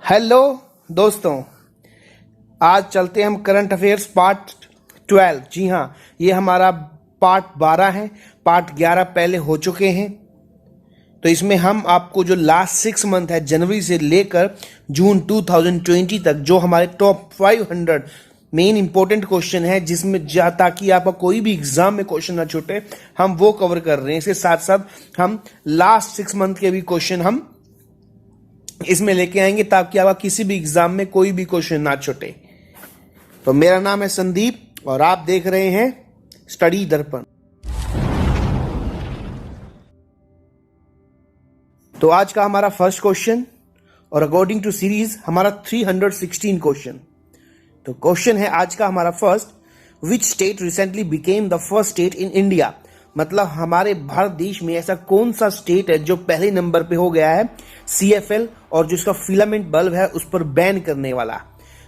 Hello दोस्तों, आज चलते हैं हम करंट अफेयर्स पार्ट 12। जी हाँ, ये हमारा पार्ट 12 है। पार्ट 11 पहले हो चुके हैं। तो इसमें हम आपको जो लास्ट 6 मंथ है, जनवरी से लेकर जून 2020 तक, जो हमारे टॉप 500 मेन इंपॉर्टेंट क्वेश्चन है, जिसमें ताकि आपका कोई भी एग्जाम में क्वेश्चन ना छूटे, हम वो कवर कर रहे हैं। इसके साथ साथ हम लास्ट 6 मंथ के भी क्वेश्चन हम इसमें लेके आएंगे, ताकि आपका किसी भी एग्जाम में कोई भी क्वेश्चन ना छूटे। तो मेरा नाम है संदीप और आप देख रहे हैं स्टडी दर्पण। तो आज का हमारा फर्स्ट क्वेश्चन, और अकॉर्डिंग टू सीरीज हमारा 316 क्वेश्चन। तो क्वेश्चन है आज का हमारा first, which state recently become the first state in India. मतलब हमारे भारत देश में ऐसा कौन सा स्टेट है जो पहले नंबर पे हो गया है CFL और जिसका फिलामेंट बल्ब है उस पर बैन करने वाला।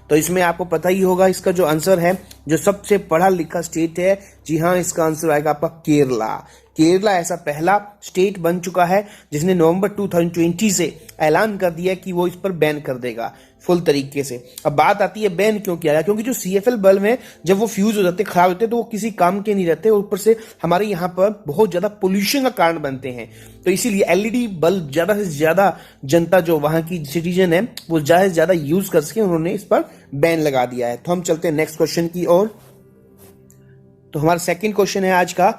तो इसमें आपको पता ही होगा इसका जो आंसर है, जो सबसे पढ़ा लिखा स्टेट है, जी हाँ, इसका आंसर आएगा आपका केरला। केरला ऐसा पहला स्टेट बन चुका है जिसने नवंबर 2020 से ऐलान कर दिया कि वो इस पर बैन कर देगा फुल तरीके से। अब बात आती है बैन क्यों किया गया, क्योंकि जो CFL बल्ब है जब वो फ्यूज हो जाते, खराब होते, तो वो किसी काम के नहीं रहते, और ऊपर से हमारे यहाँ पर बहुत ज्यादा पोल्यूशन का कारण बनते हैं। तो इसीलिए LED बल्ब ज्यादा से ज्यादा जनता, जो वहां की सिटीजन है, वो ज्यादा से ज्यादा यूज कर सके, उन्होंने इस पर बैन लगा दिया है। तो हम चलते हैं नेक्स्ट क्वेश्चन की ओर। तो हमारा सेकंड क्वेश्चन है आज का,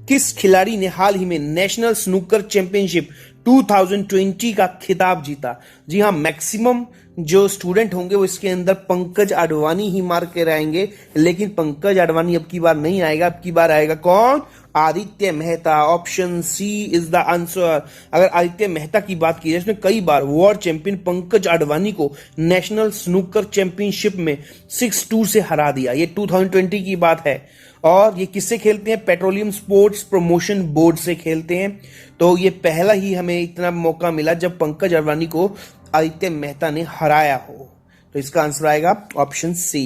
किस खिलाड़ी ने हाल ही में नेशनल स्नूकर चैंपियनशिप 2020 का खिताब जीता। जी हाँ, मैक्सिमम जो स्टूडेंट होंगे वो इसके अंदर पंकज आडवाणी ही मार के रहेंगे, लेकिन पंकज आडवाणी अब की बार नहीं आएगा। अब की बार आएगा कौन? Aditya Mehta. Option C is the answer. अगर आदित्य मेहता की बात की जाए, इसने कई बार वर्ल्ड चैंपियन पंकज आडवाणी को नेशनल स्नूकर चैंपियनशिप में 6-2 से हरा दिया। ये 2020 की बात है, और ये किससे खेलते हैं? पेट्रोलियम स्पोर्ट्स प्रमोशन बोर्ड से खेलते हैं। तो ये पहला ही हमें इतना मौका मिला जब पंकज आडवाणी को आदित्य मेहता ने हराया हो। तो इसका आंसर आएगा ऑप्शन सी।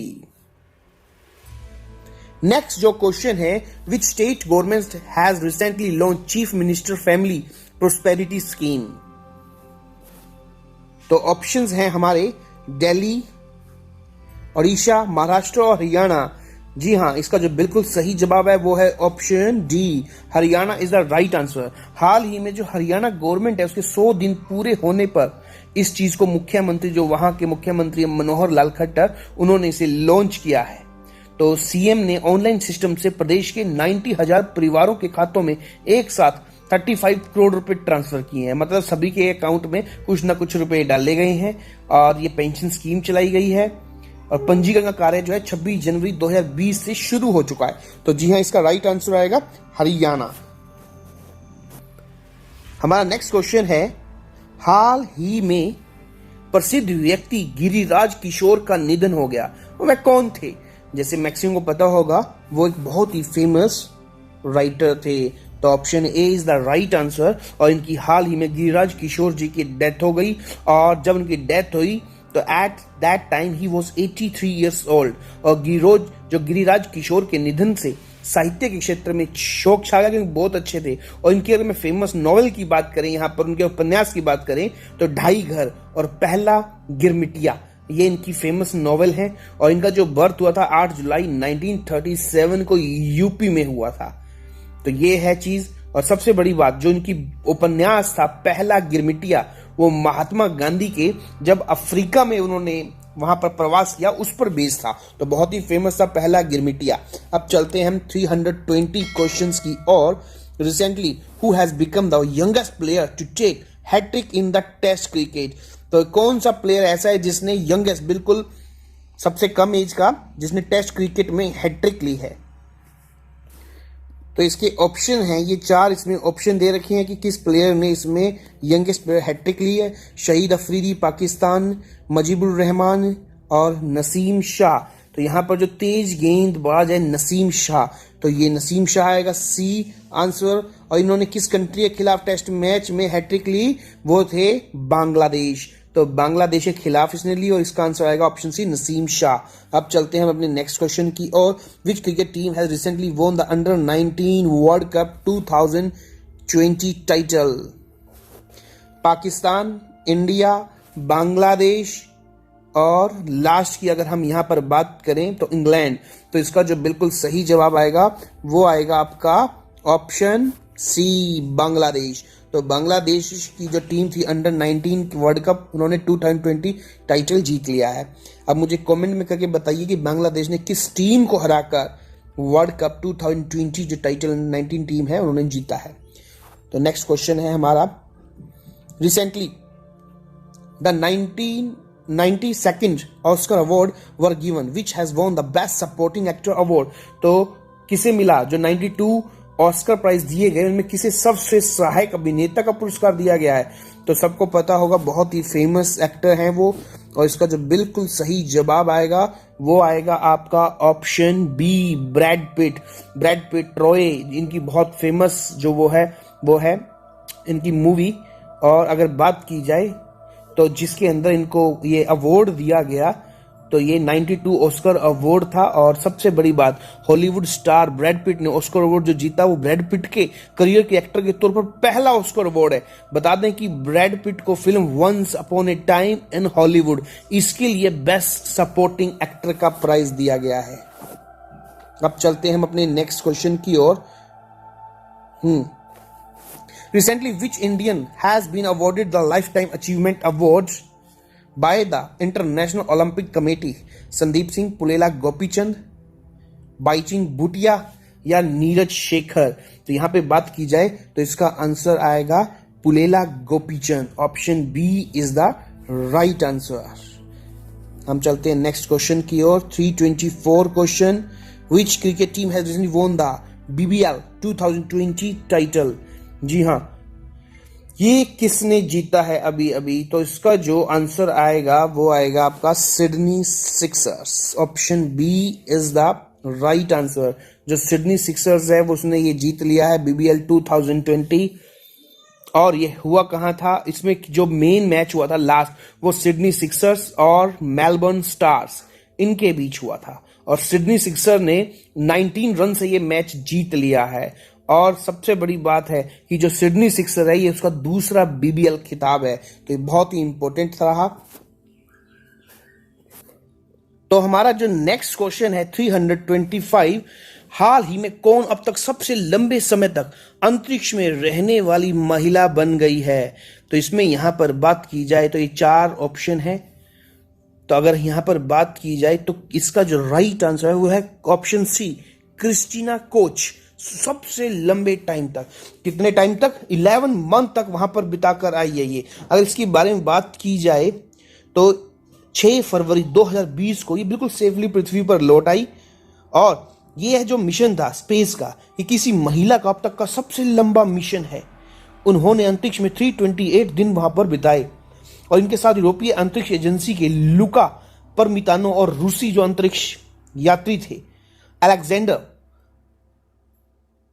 नेक्स्ट जो क्वेश्चन है, विच state government has recently launch chief minister family prosperity scheme. तो ऑप्शंस हैं हमारे दिल्ली, उड़ीसा, महाराष्ट्र और हरियाणा। जी हाँ, इसका जो बिल्कुल सही जवाब है वो है option D, Haryana is the right answer. हाल ही में जो हरियाणा गवर्नमेंट है, उसके 100 दिन पूरे होने पर इस चीज को मुख्यमंत्री, जो वहां के मुख्यमंत्री मनोहर लाल खट्टर, उन्होंने इसे लॉन्च किया है। तो CM ने ऑनलाइन सिस्टम से प्रदेश के 90,000 परिवारों के खातों में एक साथ 35 करोड़ रुपए ट्रांसफर किए हैं। मतलब सभी के अकाउंट में कुछ ना कुछ रुपए डाले गए हैं, और ये पेंशन स्कीम चलाई गई है, और पंजीकरण का कार्य जो है 26 जनवरी 2020 से शुरू हो चुका है। तो जी हाँ, इसका राइट आंसर आएगा हरियाणा। हमारा नेक्स्ट क्वेश्चन है, हाल ही में प्रसिद्ध व्यक्ति गिरिराज किशोर का निधन हो गया। वह कौन थे? जैसे मैक्सिमम को पता होगा, वो एक बहुत ही फेमस राइटर थे। तो option A is the right answer. और इनकी हाल ही में गिरिराज किशोर जी की डेथ हो गई, और जब उनकी डेथ हुई तो at that time he was 83 years old. और गिरिराज किशोर के निधन से साहित्य के क्षेत्र में शोक छा गया, क्योंकि बहुत अच्छे थे। और इनके अगर मैं फेमस नॉवेल की बात करें, यहाँ पर उनके उपन्यास की बात करें, तो ढाई घर और पहला गिरमिटिया, ये इनकी फेमस नॉवेल है। और इनका जो बर्थ हुआ था 8 जुलाई 1937 को यूपी में हुआ था। तो ये है चीज। और सबसे बड़ी बात, जो इनकी उपन्यास था पहला गिरमिटिया, वो महात्मा गांधी के जब अफ्रीका में उन्होंने वहां पर प्रवास किया, उस पर बेस्ड था। तो बहुत ही फेमस था पहला गिरमिटिया। अब चलते हैं हम 320 क्वेश्चंस की और। Recently who has become the youngest player to take hattrick in the test cricket. तो कौन सा प्लेयर ऐसा है जिसने यंगेस्ट, बिल्कुल सबसे कम एज का, जिसने टेस्ट क्रिकेट में हैट्रिक ली है? तो इसके ऑप्शन हैं ये 4, इसमें ऑप्शन दे रखे हैं कि किस प्लेयर ने इसमें यंगेस्ट प्लेयर हैट्रिक ली है। शहीद अफरीदी पाकिस्तान, मुजीबुर रहमान और नसीम शाह। तो यहाँ पर जो तेज गेंदबाज है नसीम शाह, तो ये नसीम शाह आएगा सी आंसर। और इन्होंने किस कंट्री के खिलाफ टेस्ट मैच में हैट्रिक ली? वो थे बांग्लादेश। तो बांग्लादेश के खिलाफ इसने ली, और इसका आंसर आएगा ऑप्शन सी, नसीम शाह। अब चलते हैं हम अपने नेक्स्ट क्वेश्चन की ओर। Which cricket team has recently won the under 19 world cup 2020 title? Pakistan, India, Bangladesh और लास्ट की अगर हम यहाँ पर बात करें तो इंग्लैंड। तो इसका जो बिल्कुल सही जवाब आएगा वो आएगा आपका ऑप्शन सी, बांग्लादेश। तो बांग्लादेश की जो टीम थी अंडर 19 वर्ल्ड कप, उन्होंने 2020 टाइटल जीत लिया है। अब मुझे कमेंट में करके बताइए कि बांग्लादेश ने किस टीम को हराकर वर्ल्ड कप 2020 जो टाइटल 19 टीम है उन्होंने जीता है। तो नेक्स्ट क्वेश्चन है हमारा, recently the 1992nd Oscar award were given which has won the best supporting actor award. तो किसे मिला जो 92 ऑस्कर प्राइज दिए गए उनमें किसे सबश्रेष्ठ सहायक अभिनेता का पुरस्कार दिया गया है। तो सबको पता होगा बहुत ही फेमस एक्टर हैं वो, और इसका जो बिल्कुल सही जवाब आएगा वो आएगा आपका option B, Brad Pitt. Brad Pitt Troy इनकी बहुत फेमस जो वो है इनकी मूवी। और अगर बात की जाए तो जिसके अंदर इनको ये अवार्ड दिया गया तो ये 92 ऑस्कर अवार्ड था। और सबसे बड़ी बात, हॉलीवुड स्टार ब्रैड पिट ने ऑस्कर अवार्ड जो जीता वो ब्रैड पिट के करियर के एक्टर के तौर पर पहला ऑस्कर अवार्ड है। बता दें कि ब्रैड पिट को film once upon a time in Hollywood इसके लिए बेस्ट सपोर्टिंग एक्टर का प्राइज दिया गया है। अब चलते हैं हम अपने नेक्स्ट क्वेश्चन की ओर। Recently, which Indian has been awarded the Lifetime Achievement Awards by the International Olympic Committee? Sandeep Singh, Pullela Gopichand, बाईचिंग Bhutia या नीरज शेखर। तो यहां पे बात की जाए तो इसका आंसर आएगा Pullela Gopichand. Option B is the right answer. हम चलते हैं नेक्स्ट क्वेश्चन की ओर। 324 question, which cricket team has recently won the BBL 2020 title. जी हाँ, ये किसने जीता है अभी अभी। तो इसका जो आंसर आएगा वो आएगा आपका Sydney Sixers. Option B is the right answer. जो सिडनी सिक्सर्स है वो उसने ये जीत लिया है BBL 2020। और ये हुआ कहाँ था, इसमें जो मेन मैच हुआ था लास्ट वो सिडनी सिक्सर्स और मेलबर्न स्टार्स इनके बीच हुआ था। और सिडनी सिक्सर ने 19 रन से ये मैच जीत लिया है। और सबसे बड़ी बात है कि जो सिडनी सिक्सर है ये उसका दूसरा BBL खिताब है। तो ये बहुत ही इंपॉर्टेंट रहा। तो हमारा जो नेक्स्ट क्वेश्चन है 325, हाल ही में कौन अब तक सबसे लंबे समय तक अंतरिक्ष में रहने वाली महिला बन गई है। तो इसमें यहां पर बात की जाए तो ये 4 ऑप्शन है। तो अगर यहां पर बात की जाए तो इसका जो राइट आंसर है वो है ऑप्शन सी, क्रिस्टीना कोच। सबसे लंबे टाइम तक, कितने टाइम तक, 11 मंथ तक वहां पर बिताकर आई है ये। अगर इसके बारे में बात की जाए तो 6 फरवरी 2020 को ये बिल्कुल सेफली पृथ्वी पर लौट आई। और ये है जो मिशन था स्पेस का, ये किसी महिला का अब तक का सबसे लंबा मिशन है। उन्होंने अंतरिक्ष में 328 दिन वहां पर बिताए। और इनके साथ यूरोपीय अंतरिक्ष एजेंसी के लुका परमितानो और रूसी जो अंतरिक्ष यात्री थे अलेक्जेंडर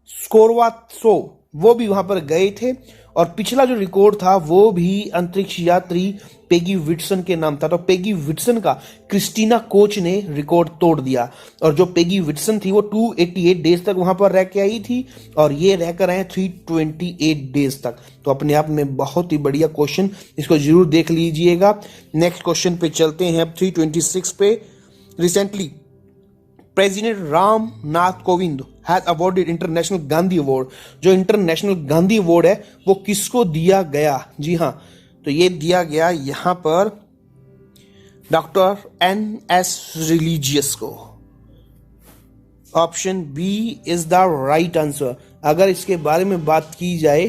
स्कोरवात्सो वो भी वहां पर गए थे। और पिछला जो रिकॉर्ड था वो भी अंतरिक्ष यात्री पेगी विटसन के नाम था। तो पेगी विटसन का क्रिस्टीना कोच ने रिकॉर्ड तोड़ दिया। और जो पेगी विटसन थी वो 288 डेज तक वहां पर रह के आई थी और ये रहकर आए 328 डेज तक। तो अपने आप में बहुत ही बढ़िया क्वेश्चन, इसको जरूर देख लीजिएगा। नेक्स्ट क्वेश्चन पे चलते हैं अब 326 पे। Recently president Ram Nath Kovind has awarded international Gandhi award. जो इंटरनेशनल गांधी अवार्ड है वो किसको दिया गया। जी हाँ, तो ये दिया गया यहां पर डॉक्टर NS रिलीजियस को। Option B is the right answer. अगर इसके बारे में बात की जाए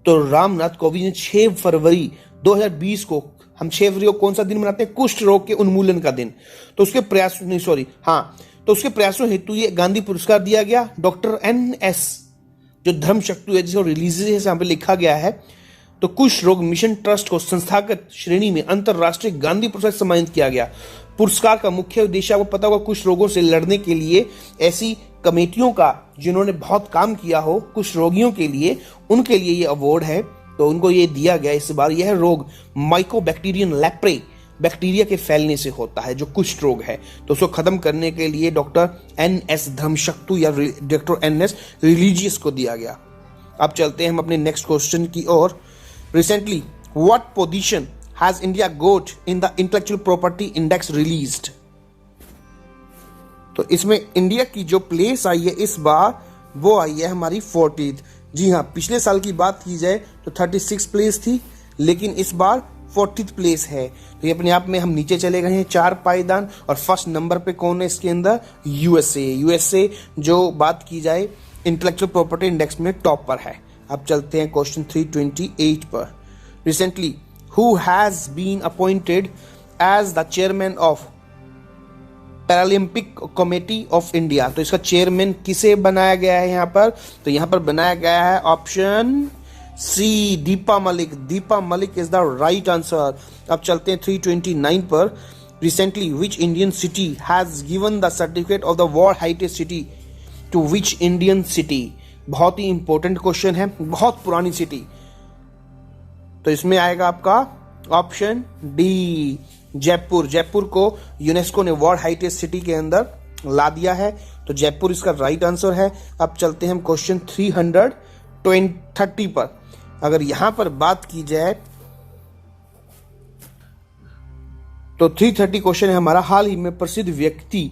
तो रामनाथ कोविंद ने 6 फरवरी 2020 को, हम 6 फरवरी को कौन सा दिन मनाते हैं, कुष्ठ रोग के उन्मूलन का दिन। तो उसके प्रयास नहीं सॉरी हाँ तो उसके प्रयासों हेतु ये गांधी पुरस्कार दिया गया। डॉक्टर NS जो धर्म शक्ति है जिसको रिलीजियस यहाँ पे लिखा गया है, तो कुष्ठ रोग मिशन ट्रस्ट को संस्थागत श्रेणी में अंतरराष्ट्रीय गांधी पुरस्कार सम्मानित किया गया। पुरस्कार का मुख्य उद्देश्य आपको पता होगा कुष्ठ रोगों से लड़ने के लिए ऐसी कमेटियों का जिन्होंने बहुत काम किया हो कुष्ठ रोगियों के लिए, उनके लिए ये अवार्ड है। तो उनको ये दिया गया इस बार। यह रोग माइकोबैक्टीरियन लेप्रे बैक्टीरिया के फैलने से होता है जो कुष्ठ रोग है। तो उसको खत्म करने के लिए डॉक्टर NS धर्मशक्तु या डॉक्टर NS रिलीजियस को दिया गया। अब चलते हैं हम अपने नेक्स्ट क्वेश्चन की ओर। Recently what position has India got in the intellectual property index released? तो इसमें इंडिया की जो प्लेस आई है इस बार वो आई है हमारी 40th। जी हाँ, पिछले साल की बात की जाए तो 36 प्लेस थी, लेकिन इस बार 40th प्लेस है। तो ये अपने आप में हम नीचे चले गए हैं 4 पायदान। और फर्स्ट नंबर पे कौन है इसके अंदर? यूएसए जो बात की जाए इंटेलेक्चुअल प्रॉपर्टी इंडेक्स में टॉप पर है। अब चलते हैं क्वेश्चन 328 पर। Recently who has been appointed as the chairman of Paralympic committee of India? तो इसका चेयरमैन किसे बनाया गया है यहाँ पर? तो यहाँ पर बनाया गया है option C, Deepa Malik. Deepa Malik is the right answer. अब चलते हैं 329 पर। Recently which Indian city has given the certificate of the world heritage city to which Indian city? बहुत ही इंपॉर्टेंट क्वेश्चन है, बहुत पुरानी सिटी। तो इसमें आएगा आपका ऑप्शन डी, जयपुर। जयपुर को यूनेस्को ने वर्ल्ड हेरिटेज सिटी के अंदर ला दिया है, तो जयपुर इसका राइट आंसर है। अब चलते हैं हम क्वेश्चन 330 पर। अगर यहां पर बात की जाए तो 330 क्वेश्चन है हमारा। हाल ही में प्रसिद्ध व्यक्ति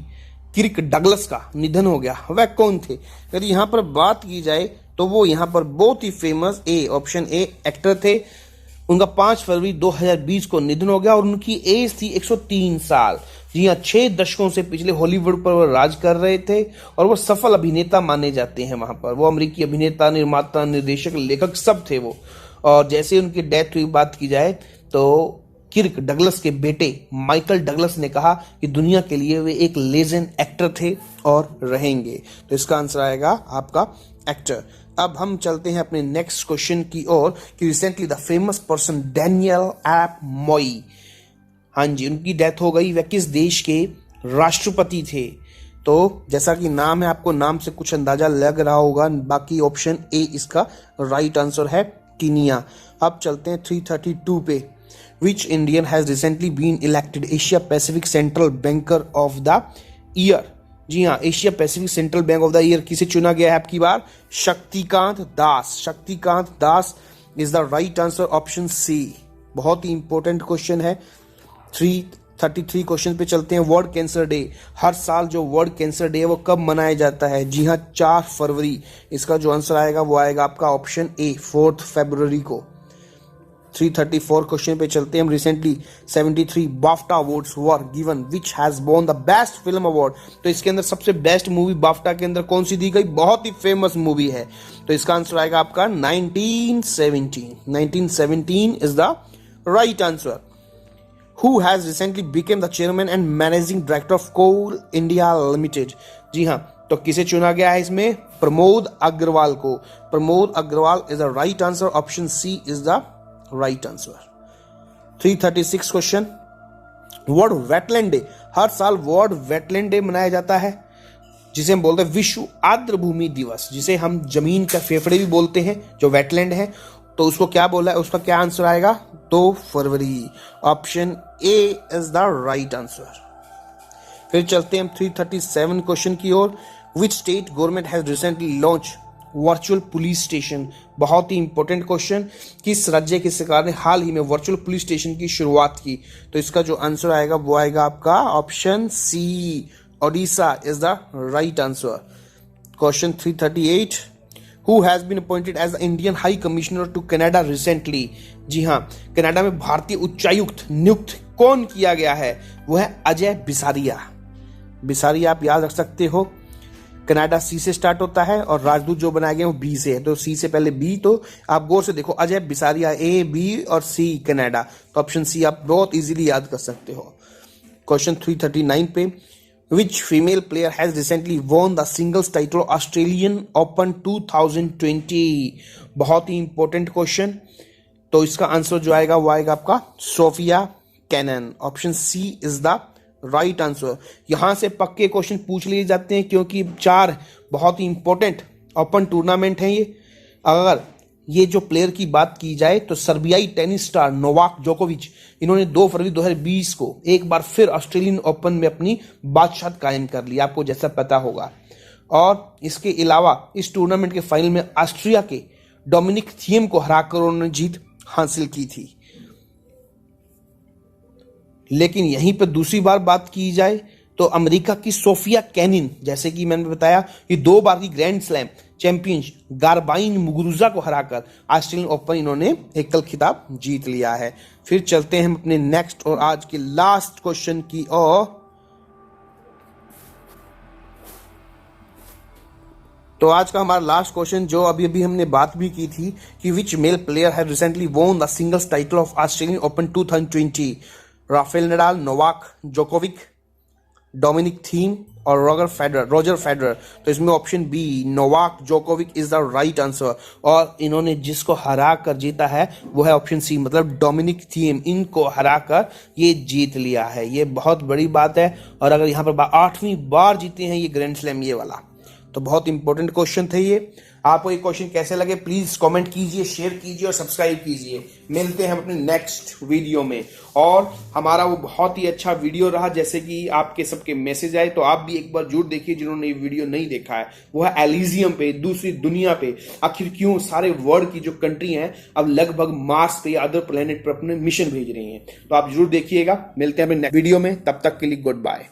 किर्क डगलस का निधन हो गया, वह कौन थे? यदि यहां पर बात की जाए तो वो यहां पर बहुत ही फेमस ऑप्शन ए एक्टर थे। उनका 5 फरवरी 2020 को निधन हो गया और उनकी एज थी 103 साल। जी हाँ, 6 दशकों से पिछले हॉलीवुड पर वो राज कर रहे थे और वो सफल अभिनेता माने जाते हैं। वहां पर वो अमेरिकी अभिनेता, निर्माता, निर्देशक, लेखक सब थे वो। और जैसे उनकी डेथ हुई बात की जाए तो किर्क डगलस के बेटे माइकल डगलस ने कहा कि दुनिया के लिए वे एक लेजेंड एक्टर थे और रहेंगे। तो इसका आंसर आएगा आपका एक्टर। अब हम चलते हैं अपने नेक्स्ट क्वेश्चन की ओर कि recently the famous person Daniel app मोई, हाँ जी, उनकी डेथ हो गई। वह किस देश के राष्ट्रपति थे? तो जैसा कि नाम है, आपको नाम से कुछ अंदाजा लग रहा होगा। बाकी ऑप्शन ए इसका राइट आंसर है, कीनिया। अब चलते हैं 332 पे। Which Indian has recently been elected Asia Pacific central banker of the year? जी हाँ, Asia Pacific central bank of the year किसे चुना गया है आपकी बार? Shaktikanta Das. Shaktikanta Das is the right answer, option C. बहुत ही इंपॉर्टेंट क्वेश्चन है। 333 क्वेश्चन पे चलते हैं। वर्ल्ड कैंसर डे, हर साल जो वर्ल्ड कैंसर डे है वो कब मनाया जाता है? जी हाँ, 4 फरवरी। इसका जो आंसर आएगा वो आएगा आपका ऑप्शन ए, 4 फरवरी को। 334 क्वेश्चन पे चलते हैं हम। Recently 73 BAFTA awards were given which has won the best film award? तो इसके अंदर सबसे बेस्ट मूवी बाफ्टा के अंदर कौन सी दी गई? बहुत ही फेमस मूवी है, तो इसका आंसर आएगा आपका 1917। 1917 is the right answer. Who has recently become the chairman and managing director of Coal India Limited? जी हाँ, तो किसे चुना गया है इसमें? प्रमोद अग्रवाल को। Pramod Agrawal is the right answer, option C is the right answer. 336 question. World wetland day, हर साल वर्ल्ड वेटलैंड डे मनाया जाता है, जिसे हम बोलते हैं विश्व आर्द्र भूमि दिवस, जिसे हम जमीन का फेफड़े भी बोलते हैं, जो वेटलैंड है। तो उसको क्या बोला है? उसका क्या आंसर आएगा? 2 फरवरी, option A is the right answer. फिर चलते हैं हम 337 क्वेश्चन की ओर। Which state government has recently launch virtual police station? बहुत ही इंपॉर्टेंट क्वेश्चन। किस राज्य की सरकार ने हाल ही में वर्चुअल पुलिस स्टेशन की शुरुआत की? तो इसका जो आंसर आएगा वो आएगा आपका option C, Odisha is the right answer. Question 338। Who has been appointed as the Indian high commissioner to Canada recently? जी हाँ, कनाडा में भारतीय उच्चायुक्त नियुक्त कौन किया गया है? वो है अजय बिसारिया। बिसारिया आप याद रख सकते हो। कनाडा सी से स्टार्ट होता है और राजदूत जो बनाए गए वो बी से है, तो सी से पहले बी। तो आप गौर से देखो, अजय बिसारिया, ए, बी और सी कनाडा, तो ऑप्शन सी आप बहुत इजीली याद कर सकते हो। क्वेश्चन 339 पे। Which female player has recently won the singles title Australian Open 2020? बहुत ही इंपॉर्टेंट क्वेश्चन। तो इसका आंसर जो आएगा वो आएगा आपका Sofia Kenin, option C is the right answer. यहां से पक्के क्वेश्चन पूछ लिए जाते हैं क्योंकि 4 बहुत ही इंपॉर्टेंट ओपन टूर्नामेंट हैं ये। अगर ये जो प्लेयर की बात की जाए तो सर्बियाई टेनिस स्टार नोवाक जोकोविच, इन्होंने 2 फरवरी 2020 को एक बार फिर ऑस्ट्रेलियन ओपन में अपनी बादशाहत कायम कर ली, आपको जैसा पता होगा। और इसके अलावा इस टूर्नामेंट के फाइनल में ऑस्ट्रिया के डोमिनिक थिएम को हराकर उन्होंने जीत हासिल की थी। लेकिन यहीं पर दूसरी बार बात की जाए तो अमेरिका की सोफिया केनिन, जैसे कि मैंने बताया, ये 2 बार की grand slam champion Garbine Muguruza को हराकर ऑस्ट्रेलियन ओपन इन्होंने एकल खिताब जीत लिया है। फिर चलते हैं हम अपने नेक्स्ट और आज के लास्ट क्वेश्चन की ओर। तो आज का हमारा लास्ट क्वेश्चन, जो अभी अभी हमने बात भी की थी कि which male player have recently won the singles title of Australian Open 2020? Rafael Nadal, Novak Djokovic, Dominic Thiem और रोजर फेडरर। तो इसमें option B Novak Djokovic is the right answer, और इन्होंने जिसको हरा कर जीता है वो है ऑप्शन सी, मतलब डोमिनिक थीम। इनको हराकर ये जीत लिया है, ये बहुत बड़ी बात है। और अगर यहाँ पर 8वीं बार जीते हैं ये ग्रैंड स्लैम ये वाला, तो बहुत इंपॉर्टेंट क्वेश्चन थे ये। आपको ये क्वेश्चन कैसे लगे प्लीज कमेंट कीजिए, शेयर कीजिए और सब्सक्राइब कीजिए। मिलते हैं हम अपने नेक्स्ट वीडियो में। और हमारा वो बहुत ही अच्छा वीडियो रहा, जैसे कि आपके सबके मैसेज आए, तो आप भी एक बार जरूर देखिए जिन्होंने ये वीडियो नहीं देखा है। वो है एलिजियम पे, दूसरी दुनिया पे आखिर क्यों सारे वर्ल्ड की जो कंट्री हैं अब लगभग मार्स पे या अदर प्लेनेट पर अपने मिशन भेज रही हैं। तो आप जरूर देखिएगा। मिलते हैं अपने नेक्स्ट वीडियो में, तब तक के लिए गुड बाय।